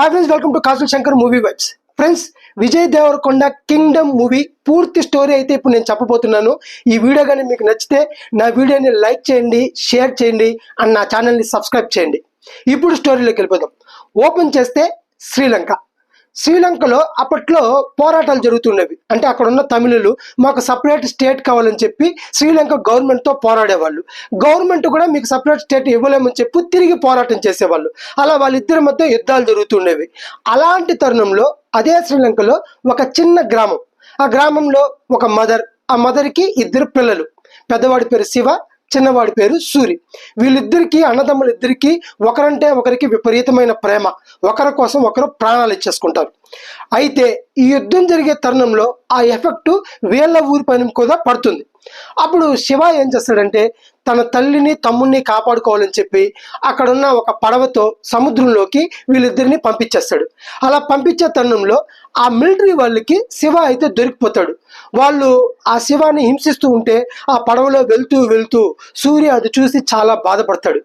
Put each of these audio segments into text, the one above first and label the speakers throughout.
Speaker 1: Hi friends, welcome to Kajal Shankar movie vibes. Friends, Vijay Deverakonda Kingdom movie పూర్తి story అయితే ఇప్పుడు నేను చెప్పబోతున్నాను. ఈ వీడియో కానీ మీకు నచ్చితే నా వీడియోని లైక్ చేయండి, షేర్ చేయండి అండ్ నా ఛానల్ని సబ్స్క్రైబ్ చేయండి. ఇప్పుడు స్టోరీలోకి వెళ్ళిపోదాం. ఓపెన్ చేస్తే శ్రీలంకలో అప్పట్లో పోరాటాలు జరుగుతున్నవి. అంటే అక్కడ ఉన్న తమిళులు మాకు సపరేట్ స్టేట్ కావాలని చెప్పి శ్రీలంక గవర్నమెంట్తో పోరాడేవాళ్ళు. గవర్నమెంట్ కూడా మీకు సపరేట్ స్టేట్ ఇవ్వలేమని చెప్పి తిరిగి పోరాటం చేసేవాళ్ళు. అలా వాళ్ళిద్దరి మధ్య యుద్ధాలు జరుగుతుండేవి. అలాంటి తరుణంలో అదే శ్రీలంకలో ఒక చిన్న గ్రామం. ఆ గ్రామంలో ఒక మదర్, ఆ మదర్కి ఇద్దరు పిల్లలు. పెద్దవాడి పేరు శివ, చిన్నవాడి పేరు సూరి. వీళ్ళిద్దరికీ, అన్నదమ్ములిద్దరికీ ఒకరంటే ఒకరికి విపరీతమైన ప్రేమ. ఒకరి కోసం ఒకరు ప్రాణాలు ఇచ్చేసుకుంటారు. అయితే ఈ యుద్ధం జరిగే తరుణంలో ఆ ఎఫెక్ట్ వీళ్ళ ఊరి పైన కూడా పడుతుంది. అప్పుడు శివ ఏం చేస్తాడంటే తన తల్లిని తమ్ముడిని కాపాడుకోవాలని చెప్పి అక్కడున్న ఒక పడవతో సముద్రంలోకి వీళ్ళిద్దరిని పంపించేస్తాడు. అలా పంపించే తరుణంలో ఆ మిలిటరీ వాళ్ళకి శివ అయితే దొరికిపోతాడు. వాళ్ళు ఆ శివాని హింసిస్తూ ఉంటే ఆ పడవలో వెళ్తూ సూర్య అది చూసి చాలా బాధపడతాడు.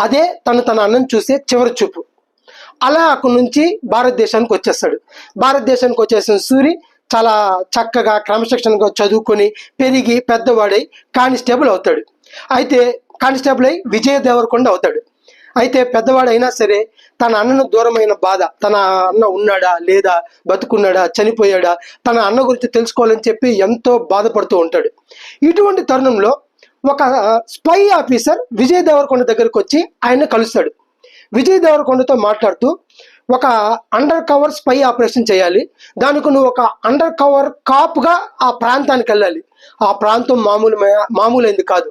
Speaker 1: అదే తన అన్నం చూసే చివరి చూపు. అలా అక్కడి నుంచి భారతదేశానికి వచ్చేస్తాడు. భారతదేశానికి వచ్చేసిన సూరి చాలా చక్కగా క్రమశిక్షణగా చదువుకొని పెరిగి పెద్దవాడై కానిస్టేబుల్ అవుతాడు. అయితే కానిస్టేబుల్ అయి విజయ దేవరకొండ అవుతాడు. అయితే పెద్దవాడైనా సరే తన అన్నను దూరమైన బాధ, తన అన్న ఉన్నాడా లేదా, బతుకున్నాడా చనిపోయాడా, తన అన్న గురించి తెలుసుకోవాలని చెప్పి ఎంతో బాధపడుతూ ఉంటాడు. ఇటువంటి తరుణంలో ఒక స్పై ఆఫీసర్ విజయ దేవరకొండ దగ్గరకు వచ్చి ఆయన కలుస్తాడు. విజయ్ దేవరకొండతో మాట్లాడుతూ ఒక అండర్ కవర్ స్పై ఆపరేషన్ చేయాలి, దానికి నువ్వు ఒక అండర్ కవర్ కాప్గా ఆ ప్రాంతానికి వెళ్ళాలి. ఆ ప్రాంతం మామూలైంది కాదు.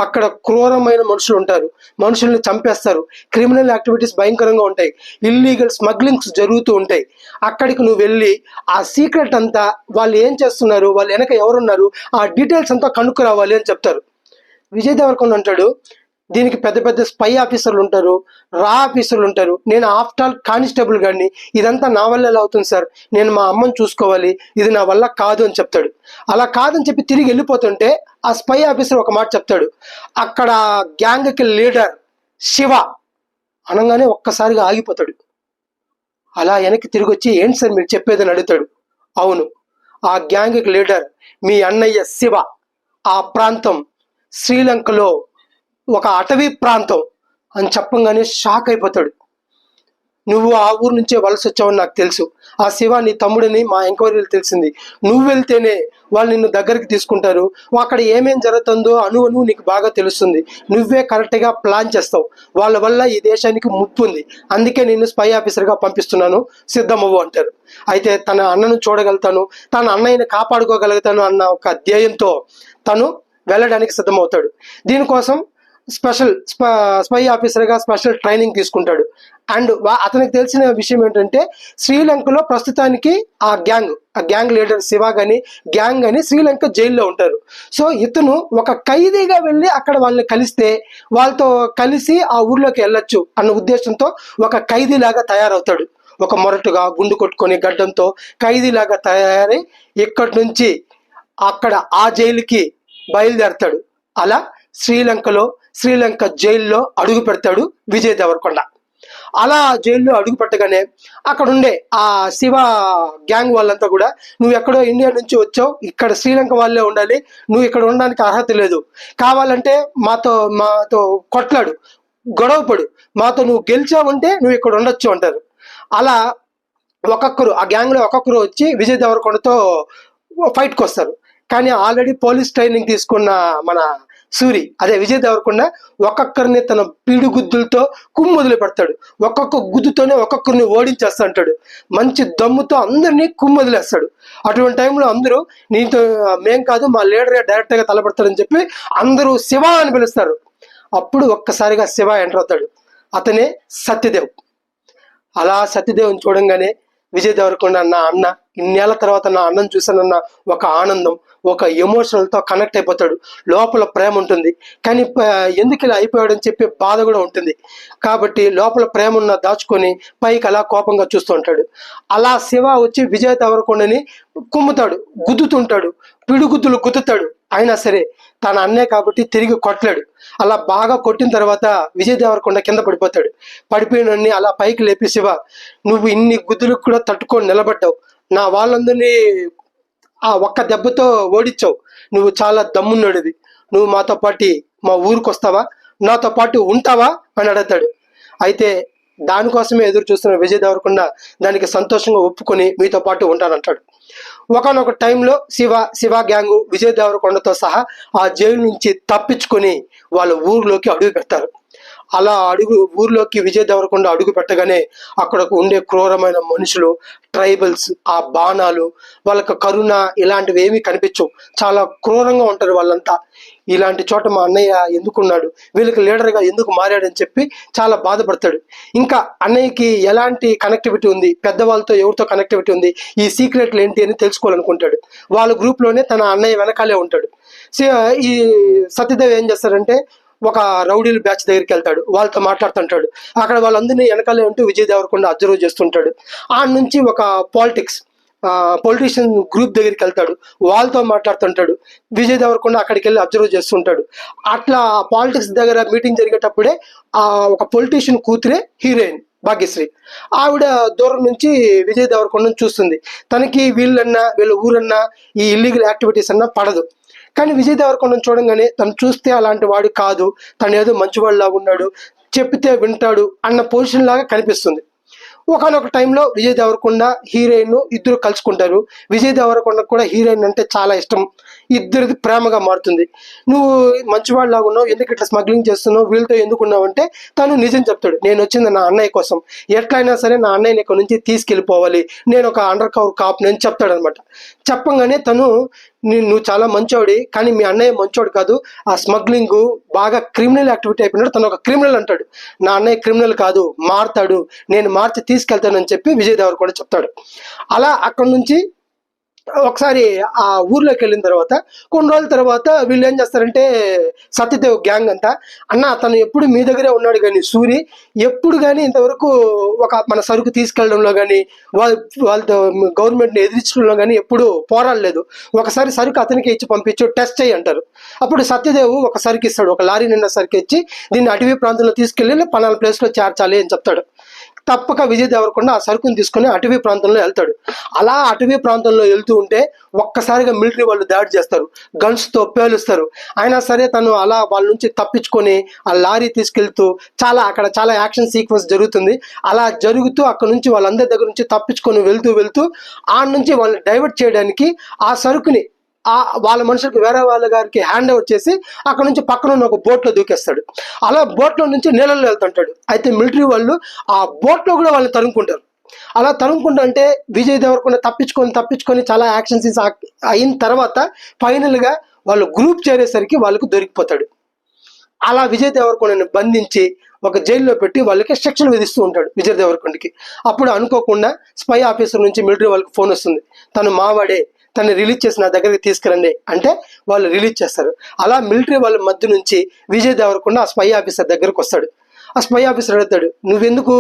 Speaker 1: అక్కడ క్రూరమైన మనుషులు ఉంటారు, మనుషుల్ని చంపేస్తారు, క్రిమినల్ యాక్టివిటీస్ భయంకరంగా ఉంటాయి, ఇల్లీగల్ స్మగ్లింగ్స్ జరుగుతూ ఉంటాయి. అక్కడికి నువ్వు వెళ్ళి ఆ సీక్రెట్ అంతా, వాళ్ళు ఏం చేస్తున్నారు, వాళ్ళు వెనక ఎవరున్నారు, ఆ డీటెయిల్స్ అంతా కనుక్కురావాలి అని చెప్తారు. విజయ్ దేవరకొండ అంటాడు, దీనికి పెద్ద పెద్ద స్పై ఆఫీసర్లు ఉంటారు, రా ఆఫీసర్లు ఉంటారు, నేను ఆఫ్టర్ ఆల్ కానిస్టేబుల్ గారిని, ఇదంతా నా వల్ల ఎలా అవుతుంది సార్, నేను మా అమ్మని చూసుకోవాలి, ఇది నా వల్ల కాదు అని చెప్తాడు. అలా కాదని చెప్పి తిరిగి వెళ్ళిపోతుంటే ఆ స్పై ఆఫీసర్ ఒక మాట చెప్తాడు, అక్కడ గ్యాంగ్కి లీడర్ శివ అనగానే ఒక్కసారిగా ఆగిపోతాడు. అలా వెనక్కి తిరిగి వచ్చి ఏంటి సార్ మీరు చెప్పేదని అడుగుతాడు. అవును, ఆ గ్యాంగ్కి లీడర్ మీ అన్నయ్య శివ. ఆ ప్రాంతం శ్రీలంకలో ఒక అటవీ ప్రాంతం అని చెప్పంగానే షాక్ అయిపోతాడు. నువ్వు ఆ ఊరు నుంచే వలస వచ్చావని నాకు తెలుసు, ఆ శివ నీ తమ్ముడిని మా ఎంక్వైరీలు తెలిసింది, నువ్వు వెళ్తేనే వాళ్ళు నిన్ను దగ్గరికి తీసుకుంటారు, అక్కడ ఏమేం జరుగుతుందో అణువు నీకు బాగా తెలుస్తుంది, నువ్వే కరెక్ట్గా ప్లాన్ చేస్తావు, వాళ్ళ వల్ల ఈ దేశానికి ముప్పు ఉంది, అందుకే నేను స్పై ఆఫీసర్గా పంపిస్తున్నాను, సిద్ధమవ్వు అంటారు. అయితే తన అన్నను చూడగలుగుతాను, తన అన్నయ్యని కాపాడుకోగలుగుతాను అన్న ఒక ధ్యేయంతో తను వెళ్ళడానికి సిద్ధమవుతాడు. దీనికోసం స్పై ఆఫీసర్గా స్పెషల్ ట్రైనింగ్ తీసుకుంటాడు. అండ్ అతనికి తెలిసిన విషయం ఏంటంటే శ్రీలంకలో ప్రస్తుతానికి ఆ గ్యాంగ్ లీడర్ శివ గాని గ్యాంగ్ అని శ్రీలంక జైల్లో ఉంటారు. సో ఇతను ఒక ఖైదీగా వెళ్ళి అక్కడ వాళ్ళని కలిస్తే వాళ్ళతో కలిసి ఆ ఊర్లోకి వెళ్ళొచ్చు అన్న ఉద్దేశంతో ఒక ఖైదీలాగా తయారవుతాడు. ఒక మొరటుగా గుండు కొట్టుకొని గడ్డంతో ఖైదీలాగా తయారై ఇక్కడి నుంచి అక్కడ ఆ జైలుకి బయలుదేరతాడు. అలా శ్రీలంక జైల్లో అడుగు పెడతాడు విజయ్ దేవరకొండ. అలా జైల్లో అడుగు పెట్టగానే అక్కడ ఉండే ఆ శివ గ్యాంగ్ వాళ్ళంతా కూడా, నువ్వు ఎక్కడో ఇండియా నుంచి వచ్చావు, ఇక్కడ శ్రీలంక వాళ్ళే ఉండాలి, నువ్వు ఇక్కడ ఉండడానికి అర్హత లేదు, కావాలంటే మాతో కొట్లాడు, గొడవపడు, మాతో నువ్వు గెలిచావంటే నువ్వు ఇక్కడ ఉండొచ్చు అంటారు. అలా ఒక్కొక్కరు ఆ గ్యాంగ్లో ఒక్కొక్కరు వచ్చి విజయ్ దేవరకొండతో ఫైట్కి వస్తారు. కానీ ఆల్రెడీ పోలీస్ ట్రైనింగ్ తీసుకున్న మన సూరి, అదే విజయ్ దేవరకొండ, ఒక్కొక్కరిని తన పీడుగుద్దులతో కుమ్మొదిలి పెడతాడు. ఒక్కొక్క గుద్దుతోనే ఒక్కొక్కరిని ఓడించేస్తా అంటాడు. మంచి దమ్ముతో అందరినీ కుమ్మొదిలేస్తాడు. అటువంటి టైంలో అందరూ నీతో మేం కాదు, మా లీడరే డైరెక్ట్గా తలపడతాడని చెప్పి అందరూ శివ అని పిలుస్తారు. అప్పుడు ఒక్కసారిగా శివ ఎంటర్ అవుతాడు. అతనే సత్యదేవ్. అలా సత్యదేవ్ని చూడంగానే విజయ్ దేవరకొండ నా అన్న, ఇన్నేళ్ల తర్వాత నా అన్నను చూసానన్న ఒక ఆనందం, ఒక ఎమోషనల్తో కనెక్ట్ అయిపోతాడు. లోపల ప్రేమ ఉంటుంది, కానీ ఎందుకు ఇలా అయిపోయాడని చెప్పి బాధ కూడా ఉంటుంది. కాబట్టి లోపల ప్రేమ ఉన్న దాచుకొని పైకి అలా కోపంగా చూస్తూ ఉంటాడు. అలా శివ వచ్చి విజయ్ దేవరకొండని కుమ్ముతాడు, గుద్దుతుంటాడు, పిడుగుద్దులు గుద్దుతాడు. అయినా సరే తన అన్నే కాబట్టి తిరిగి కొట్టలేడు. అలా బాగా కొట్టిన తర్వాత విజయ్ దేవరకొండ కింద పడిపోతాడు. పడిపోయినన్ని అలా పైకి లేపి, శివ నువ్వు ఇన్ని గుద్దులకు కూడా తట్టుకొని నిలబడ్డావు, నా వాళ్ళందరినీ ఆ ఒక్క దెబ్బతో ఓడించావు, నువ్వు చాలా దమ్మున్నాడివి, నువ్వు మాతో పాటు మా ఊరికి వస్తావా, నాతో పాటు ఉంటావా అని అడుగుతాడు. అయితే దానికోసమే ఎదురు చూస్తున్న విజయ్ దేవరకొండ దానికి సంతోషంగా ఒప్పుకొని మీతో పాటు ఉంటానంటాడు. ఒకనొక టైంలో శివ గ్యాంగు విజయ్ దేవరకొండతో సహా ఆ జైలు నుంచి తప్పించుకొని వాళ్ళ ఊర్లోకి అడుగు పెడతారు. అలా ఊర్లోకి విజయ్ దేవరకొండ అడుగు పెట్టగానే అక్కడకు ఉండే క్రూరమైన మనుషులు, ట్రైబల్స్, ఆ బాణాలు, వాళ్ళకి కరుణ ఇలాంటివి ఏమీ కనిపించవు. చాలా క్రూరంగా ఉంటారు వాళ్ళంతా. ఇలాంటి చోట మా అన్నయ్య ఎందుకున్నాడు, వీళ్ళకి లీడర్గా ఎందుకు మారాడని చెప్పి చాలా బాధపడతాడు. ఇంకా అన్నయ్యకి ఎలాంటి కనెక్టివిటీ ఉంది, పెద్దవాళ్ళతో ఎవరితో కనెక్టివిటీ ఉంది, ఈ సీక్రెట్లు ఏంటి అని తెలుసుకోవాలనుకుంటాడు. వాళ్ళ గ్రూప్లోనే తన అన్నయ్య వెనకాలే ఉంటాడు. ఈ సత్యదేవ్ ఏం చేస్తాడంటే ఒక రౌడీల బ్యాచ్ దగ్గరికి వెళ్తాడు, వాళ్ళతో మాట్లాడుతుంటాడు. అక్కడ వాళ్ళందరినీ వెనకాలే ఉంటూ విజయ్ దేవరకొండ అబ్జర్వ్ చేస్తుంటాడు. ఆ నుంచి ఒక పొలిటీషియన్ గ్రూప్ దగ్గరికి వెళ్తాడు, వాళ్ళతో మాట్లాడుతుంటాడు. విజయ్ దేవరకొండ అక్కడికి వెళ్ళి అబ్జర్వ్ చేస్తుంటాడు. అట్లా పాలిటిక్స్ దగ్గర మీటింగ్ జరిగేటప్పుడే ఒక పొలిటీషియన్ కూతురే హీరోయిన్ భాగ్యశ్రీ. ఆవిడ దూరం నుంచి విజయ్ దేవరకొండను చూస్తుంది. తనకి వీళ్ళ ఊరన్నా ఈ ఇల్లీగల్ యాక్టివిటీస్ అన్నా పడదు. కానీ విజయ్ దేవరకొండను చూడంగానే తను చూస్తే అలాంటి వాడు కాదు, తను ఏదో మంచివాళ్ళలా ఉన్నాడు, చెప్తే వింటాడు అన్న పొజిషన్ లాగా కనిపిస్తుంది. ఒకనొక టైంలో విజయ్ దేవరకొండ హీరోయిన్ ఇద్దరు కలుసుకుంటారు. విజయ్ దేవరకొండ కూడా హీరోయిన్ అంటే చాలా ఇష్టం. ఇద్దరిది ప్రేమగా మారుతుంది. నువ్వు మంచివాళ్ళలాగా ఉన్నావు, ఎందుకు ఇట్లా స్మగ్లింగ్ చేస్తున్నావు, వీళ్ళతో ఎందుకు ఉన్నావు అంటే తను నిజం చెప్తాడు. నేను వచ్చింది నా అన్నయ్య కోసం, ఎట్లయినా సరే నా అన్నయ్యని ఇక్కడ నుంచి తీసుకెళ్ళిపోవాలి, నేను ఒక అండర్ కవర్ కాప్ నేను చెప్తాడు అనమాట. చెప్పంగానే తను నువ్వు చాలా మంచోడి, కానీ మీ అన్నయ్య మంచోడు కాదు, ఆ స్మగ్లింగ్ బాగా క్రిమినల్ యాక్టివిటీ అయిపోయినాడు, తను ఒక క్రిమినల్ అంటాడు. నా అన్నయ్య క్రిమినల్ కాదు, మారుతాడు, నేను మార్చి తీసుకెళ్తానని చెప్పి విజయ్ దేవరకొండ చెప్తాడు. అలా అక్కడి నుంచి ఒకసారి ఆ ఊర్లోకి వెళ్ళిన తర్వాత కొన్ని రోజుల తర్వాత వీళ్ళు ఏం చేస్తారంటే సత్యదేవ్ గ్యాంగ్ అంతా, అన్న తను ఎప్పుడు మీ దగ్గరే ఉన్నాడు కానీ సూరి ఎప్పుడు కానీ ఇంతవరకు ఒక మన సరుకు తీసుకెళ్లడంలో కానీ వాళ్ళతో గవర్నమెంట్ని ఎదిరించడంలో కానీ ఎప్పుడు పోరాడలేదు, ఒకసారి సరుకు అతనికి ఇచ్చి పంపించు, టెస్ట్ చేయి అంటారు. అప్పుడు సత్యదేవ్ ఒక సరుకు ఇస్తాడు, ఒక లారీ నిండా సరుకు ఇచ్చి దీన్ని అటవీ ప్రాంతంలో తీసుకెళ్ళి పలానా ప్లేస్లో చేర్చాలి అని చెప్తాడు. తప్పక విజయ్ దేవరకొండ ఆ సరుకుని తీసుకొని అటవీ ప్రాంతంలో వెళ్తాడు. అలా అటవీ ప్రాంతంలో వెళ్తూ ఉంటే ఒక్కసారిగా మిలిటరీ వాళ్ళు దాడి చేస్తారు, గన్స్తో పేలుస్తారు. అయినా సరే తను అలా వాళ్ళ నుంచి తప్పించుకొని ఆ లారీ తీసుకెళ్తూ అక్కడ చాలా యాక్షన్ సీక్వెన్స్ జరుగుతుంది. అలా జరుగుతూ అక్కడ నుంచి వాళ్ళందరి దగ్గర నుంచి తప్పించుకొని వెళ్తూ ఆ నుంచి వాళ్ళని డైవర్ట్ చేయడానికి ఆ సరుకుని వాళ్ళ మనుషులకు వేరే వాళ్ళ గారికి హ్యాండ్ ఓవర్ చేసి అక్కడ నుంచి పక్కన ఉన్న ఒక బోట్లో దూకేస్తాడు. అలా బోట్లో నుంచి నీళ్ళల్లో వెళ్తుంటాడు. అయితే మిలిటరీ వాళ్ళు ఆ బోట్లో కూడా వాళ్ళని తరుముకుంటారు. అలా తరుముకుంటూ అంటే విజయ్ దేవరకొండ తప్పించుకొని చాలా యాక్షన్ సీన్స్ అయిన తర్వాత ఫైనల్గా వాళ్ళు గ్రూప్ చేరేసరికి వాళ్ళకు దొరికిపోతాడు. అలా విజయ్ దేవరకొండని బంధించి ఒక జైల్లో పెట్టి వాళ్ళకి శిక్షలు విధిస్తూ ఉంటాడు విజయ్ దేవరకొండకి. అప్పుడు అనుకోకుండా స్పై ఆఫీసర్ నుంచి మిలిటరీ వాళ్ళకి ఫోన్ వస్తుంది, తను మావాడే, తను రిలీజ్ చేసి నా దగ్గరికి తీసుకురండి అంటే వాళ్ళు రిలీజ్ చేస్తారు. అలా మిలిటరీ వాళ్ళ మధ్య నుంచి విజయ్ దేవరకొండ ఆ స్పై ఆఫీసర్ దగ్గరకు వస్తాడు. ఆ స్పై ఆఫీసర్ అడుగుతాడు, నువ్వెందుకు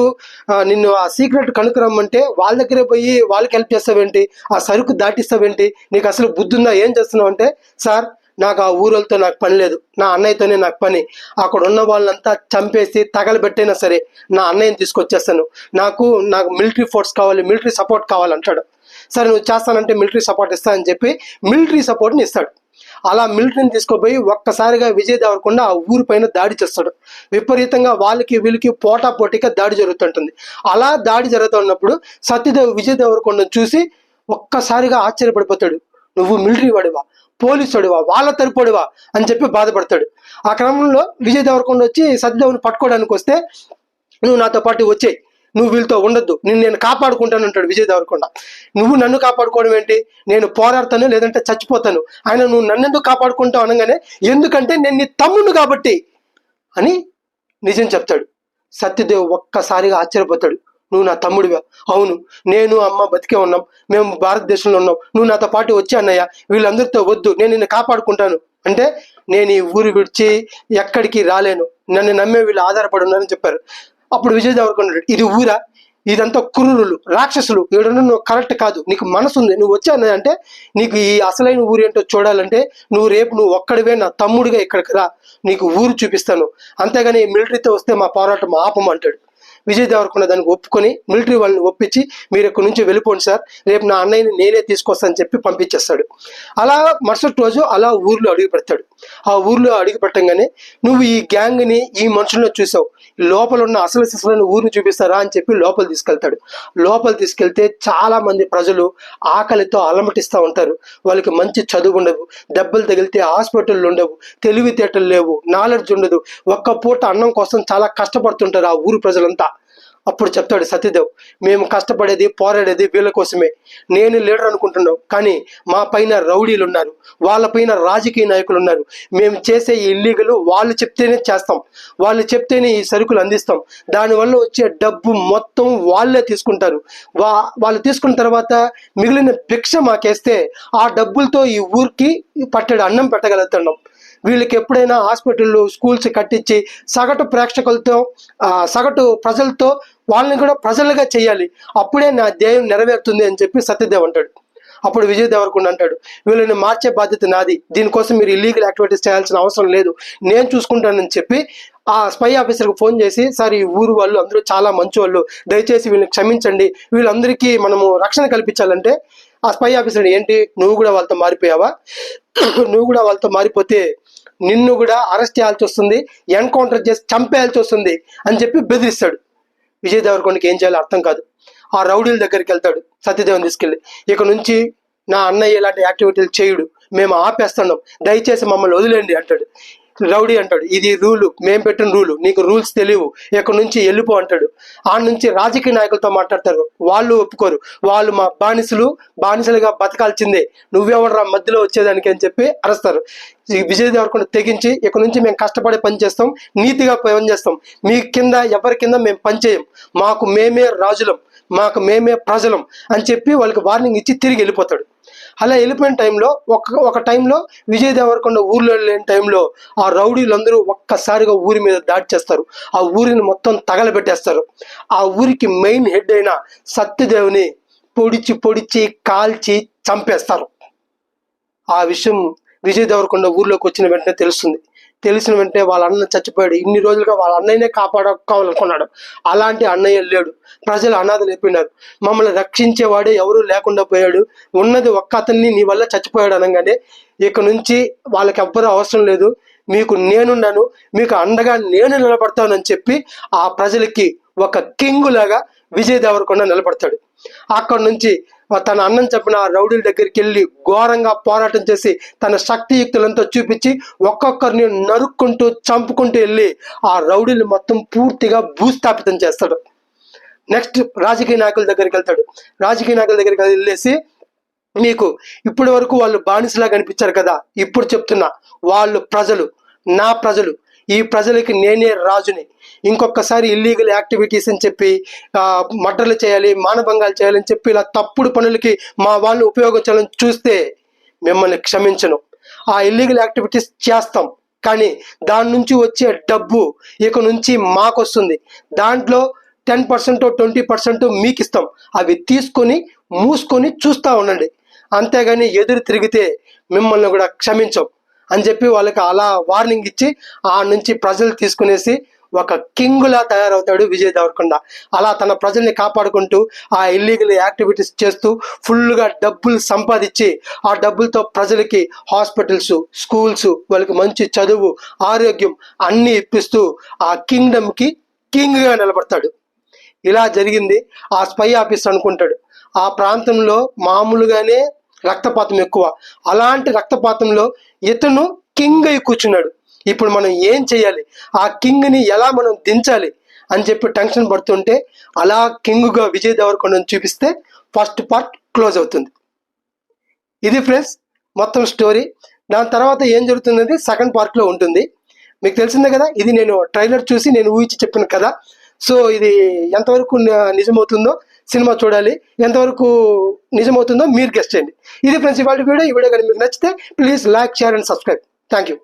Speaker 1: నిన్ను ఆ సీక్రెట్ కనుక్కురమ్మంటే వాళ్ళ దగ్గరే పోయి వాళ్ళకి హెల్ప్ చేస్తావేంటి, ఆ సరుకు దాటిస్తావేంటి, నీకు అసలు బుద్ధి ఉందా, ఏం చేస్తున్నావు అంటే, సార్ నాకు ఆ ఊరలతో నాకు పని లేదు, నా అన్నయ్యతోనే నాకు పని, అక్కడ ఉన్న వాళ్ళంతా చంపేసి తగలబెట్టైనా సరే నా అన్నయ్యని తీసుకొచ్చేస్తాను, నాకు మిలిటరీ ఫోర్స్ కావాలి, మిలిటరీ సపోర్ట్ కావాలంటాడు. సరే నువ్వు చేస్తానంటే మిలిటరీ సపోర్ట్ ఇస్తా అని చెప్పి మిలిటరీ సపోర్ట్ని ఇస్తాడు. అలా మిలిటరీని తీసుకుపోయి ఒక్కసారిగా విజయ్ దేవరకొండ ఆ ఊరి పైన దాడి చేస్తాడు. విపరీతంగా వీళ్ళకి పోటాపోటీగా దాడి జరుగుతుంటుంది. అలా దాడి జరుగుతున్నప్పుడు సత్యదేవ్ విజయ్ దేవరకొండను చూసి ఒక్కసారిగా ఆశ్చర్యపడిపోతాడు, నువ్వు మిలిటరీ వాడివా, పోలీసు వాడివా, వాళ్ళ తరపుడివా అని చెప్పి బాధపడతాడు. ఆ క్రమంలో విజయ్ దేవరకొండ వచ్చి సత్యదేవ్ని పట్టుకోవడానికి వస్తే, నువ్వు నాతో పాటు వచ్చేయి, నువ్వు వీళ్ళతో ఉండొద్దు, నేను కాపాడుకుంటాను అంటాడు విజయ్ దేవరకొండ. నువ్వు నన్ను కాపాడుకోవడం ఏంటి, నేను పోరాడతాను లేదంటే చచ్చిపోతాను, ఆయన నువ్వు నన్నెందుకు కాపాడుకుంటావు అనగానే, ఎందుకంటే నేను నీ తమ్ముడు కాబట్టి అని నిజం చెప్తాడు. సత్యదేవ్ ఒక్కసారిగా ఆశ్చర్యపోతాడు, నువ్వు నా తమ్ముడివా, అవును, నేను అమ్మ బతికే ఉన్నాం, మేము భారతదేశంలో ఉన్నాం, నువ్వు నాతో పాటు వచ్చి అన్నయ్య వీళ్ళందరితో వద్దు, నేను నిన్ను కాపాడుకుంటాను అంటే, నేను ఈ ఊరు విడిచి ఎక్కడికి రాలేను, నన్ను నమ్మే వీళ్ళు ఆధారపడి ఉన్నారని చెప్పారు. అప్పుడు విజయ్ దేవరకొండ, ఇది ఊరా, ఇదంతా క్రూరులు, రాక్షసులు, ఈడను నువ్వు కరెక్ట్ కాదు, నీకు మనసు ఉంది, నువ్వు వచ్చాను అంటే నీకు ఈ అసలైన ఊరు ఏంటో చూడాలంటే నువ్వు ఒక్కడివే నా తమ్ముడిగా ఇక్కడికి రా, నీకు ఊరు చూపిస్తాను, అంతేగాని మిలిటరీతో వస్తే మా పోరాటం ఆపమంటాడు. విజయ్ దేవరకొండ దానికి ఒప్పుకొని మిలిటరీ వాళ్ళని ఒప్పించి మీరు ఇక్కడ నుంచి వెళ్ళిపోండి సార్, రేపు నా అన్నయ్యని నేనే తీసుకొస్తానని చెప్పి పంపించేస్తాడు. అలా మరుసటి రోజు అలా ఊర్లో అడుగు పెడతాడు. ఆ ఊర్లో అడుగు పెట్టంగానే నువ్వు ఈ గ్యాంగ్ని ఈ మనుషులను చూసావు, లోపల ఉన్న అసలు సిసలైన ఊరిని చూపిస్తారా అని చెప్పి లోపల తీసుకెళ్తాడు. లోపల తీసుకెళ్తే చాలా మంది ప్రజలు ఆకలితో అలమటిస్తూ ఉంటారు. వాళ్ళకి మంచి చదువు ఉండదు, దెబ్బలు తగిలితే హాస్పిటల్ ఉండవు, తెలివితేటలు లేవు, నాలెడ్జ్ ఉండదు, ఒక్క పూట అన్నం కోసం చాలా కష్టపడుతుంటారు ఆ ఊరు ప్రజలంతా. అప్పుడు చెప్తాడు సత్యదేవ్, మేము కష్టపడేది పోరాడేది వీళ్ళ కోసమే, నేను లీడర్ అనుకుంటున్నావు కానీ మా పైన రౌడీలు ఉన్నారు, వాళ్ళ పైన రాజకీయ నాయకులు ఉన్నారు, మేము చేసే ఇల్లీగల్ వాళ్ళు చెప్తేనే చేస్తాం, వాళ్ళు చెప్తేనే ఈ సరుకులు అందిస్తాం, దానివల్ల వచ్చే డబ్బు మొత్తం వాళ్ళే తీసుకుంటారు, వాళ్ళు తీసుకున్న తర్వాత మిగిలిన భిక్ష మాకేస్తే ఆ డబ్బులతో ఈ ఊరికి పట్టెడు అన్నం పెట్టగలుగుతున్నాం. వీళ్ళకి ఎప్పుడైనా హాస్పిటళ్ళు స్కూల్స్ కట్టించి సగటు ప్రేక్షకులతో సగటు ప్రజలతో వాళ్ళని కూడా ప్రజలుగా చేయాలి, అప్పుడే నా ధ్యేయం నెరవేరుతుంది అని చెప్పి సత్యదేవ్ అంటాడు. అప్పుడు విజయ్ దేవరకొండ అంటాడు, వీళ్ళని మార్చే బాధ్యత నాది, దీనికోసం మీరు ఇల్లీగల్ యాక్టివిటీస్ చేయాల్సిన అవసరం లేదు, నేను చూసుకుంటానని చెప్పి ఆ స్పై ఆఫీసర్కి ఫోన్ చేసి, సార్ ఈ ఊరు వాళ్ళు అందరూ చాలా మంచి వాళ్ళు, దయచేసి వీళ్ళని క్షమించండి, వీళ్ళందరికీ మనము రక్షణ కల్పించాలంటే ఆ స్పై ఆఫీసర్ ఏంటి నువ్వు కూడా వాళ్ళతో మారిపోయావా, నువ్వు కూడా వాళ్ళతో మారిపోతే నిన్ను కూడా అరెస్ట్ చేయాల్సి వస్తుంది, ఎన్కౌంటర్ చేసి చంపేయాల్సి వస్తుంది అని చెప్పి బెదిరిస్తాడు. విజయ్ దేవరకొండకి ఏం చేయాలో అర్థం కాదు. ఆ రౌడీల దగ్గరికి వెళ్తాడు సత్యదేవన్ తీసుకెళ్ళి, ఇక నుంచి నా అన్నయ్య ఇలాంటి యాక్టివిటీలు చేయుడు, మేము ఆపేస్తున్నాం, దయచేసి మమ్మల్ని వదిలేండి అంటాడు. రౌడీ అంటాడు, ఇది రూలు, మేము పెట్టిన రూలు, నీకు రూల్స్ తెలియవు, ఇక్కడ నుంచి వెళ్ళిపో అంటాడు. ఆ నుంచి రాజకీయ నాయకులతో మాట్లాడతారు, వాళ్ళు ఒప్పుకోరు, వాళ్ళు మా బానిసలుగా బతకాల్సిందే, నువ్వెవడరా మధ్యలో వచ్చేదానికి అని చెప్పి అరుస్తారు. విజయ్ దేవరకొండ తెగించి, ఇక్కడ నుంచి మేము కష్టపడి పని చేస్తాం, నీతిగా పని చేస్తాం, మీ కింద ఎవరి కింద మేము పనిచేయం, మాకు మేమే రాజులం, మాకు మేమే ప్రజలం అని చెప్పి వాళ్ళకి వార్నింగ్ ఇచ్చి తిరిగి వెళ్ళిపోతాడు. అలా వెళ్ళిపోయిన టైంలో ఒక టైంలో విజయ్ దేవరకొండ ఊర్లో లేని టైంలో ఆ రౌడీలందరూ ఒక్కసారిగా ఊరి మీద దాడి చేస్తారు, ఆ ఊరిని మొత్తం తగలబెట్టేస్తారు. ఆ ఊరికి మెయిన్ హెడ్ అయిన సత్యదేవ్ని పొడిచి కాల్చి చంపేస్తారు. ఆ విషయం విజయ్ దేవరకొండ ఊర్లోకి వచ్చిన వెంటనే తెలిసిన వెంటనే వాళ్ళ అన్న చచ్చిపోయాడు, ఇన్ని రోజులుగా వాళ్ళ అన్నయ్యనే కాపాడుకోవాలనుకున్నాడు, అలాంటి అన్నయ్య లేడు, ప్రజలు అనాథలు అయిపోయినారు, మమ్మల్ని రక్షించేవాడే ఎవరూ లేకుండా పోయాడు, ఉన్నది ఒక్క అతన్ని నీ వల్ల చచ్చిపోయాడు అనగానే ఇక నుంచి వాళ్ళకి ఎవ్వరూ అవసరం లేదు, మీకు నేనున్నాను, మీకు అండగా నేను నిలబడతానని చెప్పి ఆ ప్రజలకి ఒక కింగ్ లాగా విజయ్ దేవరకొండ నిలబడతాడు. అక్కడి నుంచి తన అన్నం చెప్పిన ఆ రౌడీల దగ్గరికి వెళ్ళి ఘోరంగా పోరాటం చేసి తన శక్తియుక్తులంతా చూపించి ఒక్కొక్కరిని నరుక్కుంటూ చంపుకుంటూ వెళ్ళి ఆ రౌడీలు మొత్తం పూర్తిగా భూస్థాపితం చేస్తాడు. నెక్స్ట్ రాజకీయ నాయకుల దగ్గరికి వెళ్తాడు. రాజకీయ నాయకుల దగ్గరికి వెళ్ళేసి, మీకు ఇప్పటి వరకు వాళ్ళు బానిసలా కనిపించారు కదా, ఇప్పుడు చెప్తున్నా, వాళ్ళు ప్రజలు, నా ప్రజలు, ఈ ప్రజలకి నేనే రాజుని, ఇంకొకసారి ఇల్లీగల్ యాక్టివిటీస్ అని చెప్పి మర్డర్లు చేయాలి, మానభంగాలు చేయాలని చెప్పి ఇలా తప్పుడు పనులకి మా వాళ్ళు ఉపయోగించాలని చూస్తే మిమ్మల్ని క్షమించను, ఆ ఇల్లీగల్ యాక్టివిటీస్ చేస్తాం, కానీ దాని నుంచి వచ్చే డబ్బు ఇక నుంచి మాకు వస్తుంది, దాంట్లో 10% 20% మీకు ఇస్తాం, అవి తీసుకొని మూసుకొని చూస్తూ ఉండండి, అంతేగాని ఎదురు తిరిగితే మిమ్మల్ని కూడా క్షమించం అని చెప్పి వాళ్ళకి అలా వార్నింగ్ ఇచ్చి ఆ నుంచి ప్రజలు తీసుకునేసి ఒక కింగులా తయారవుతాడు విజయ్ దేవరకొండ. అలా తన ప్రజల్ని కాపాడుకుంటూ ఆ ఇల్లీగల్ యాక్టివిటీస్ చేస్తూ ఫుల్గా డబ్బులు సంపాదించి ఆ డబ్బులతో ప్రజలకి హాస్పిటల్స్, స్కూల్స్, వాళ్ళకి మంచి చదువు, ఆరోగ్యం అన్నీ ఇప్పిస్తూ ఆ కింగ్డమ్కి కింగ్గా నిలబడతాడు. ఇలా జరిగింది. ఆ స్పై ఆఫీసర్ అనుకుంటాడు ఆ ప్రాంతంలో మామూలుగానే రక్తపాతం ఎక్కువ, అలాంటి రక్తపాతంలో ఇతను కింగ్ అయి కూర్చున్నాడు, ఇప్పుడు మనం ఏం చేయాలి, ఆ కింగ్ని ఎలా మనం దించాలి అని చెప్పి టెన్షన్ పడుతుంటే అలా కింగ్గా విజయ్ దేవరకొండను చూపిస్తే ఫస్ట్ పార్ట్ క్లోజ్ అవుతుంది. ఇది ఫ్రెండ్స్ మొత్తం స్టోరీ. దాని తర్వాత ఏం జరుగుతున్నది సెకండ్ పార్ట్లో ఉంటుంది. మీకు తెలిసిందే కదా, ఇది నేను ట్రైలర్ చూసి నేను ఊహించి చెప్పిన కదా. సో ఇది ఎంతవరకు నిజమవుతుందో సినిమా చూడాలి, ఎంతవరకు నిజమవుతుందో మీరు గెస్ట్ చేయండి. ఇది ఫ్రెండ్స్ ఇవాళ వీడియో. ఈ వీడియో కానీ మీకు నచ్చితే please like, share and subscribe. Thank you.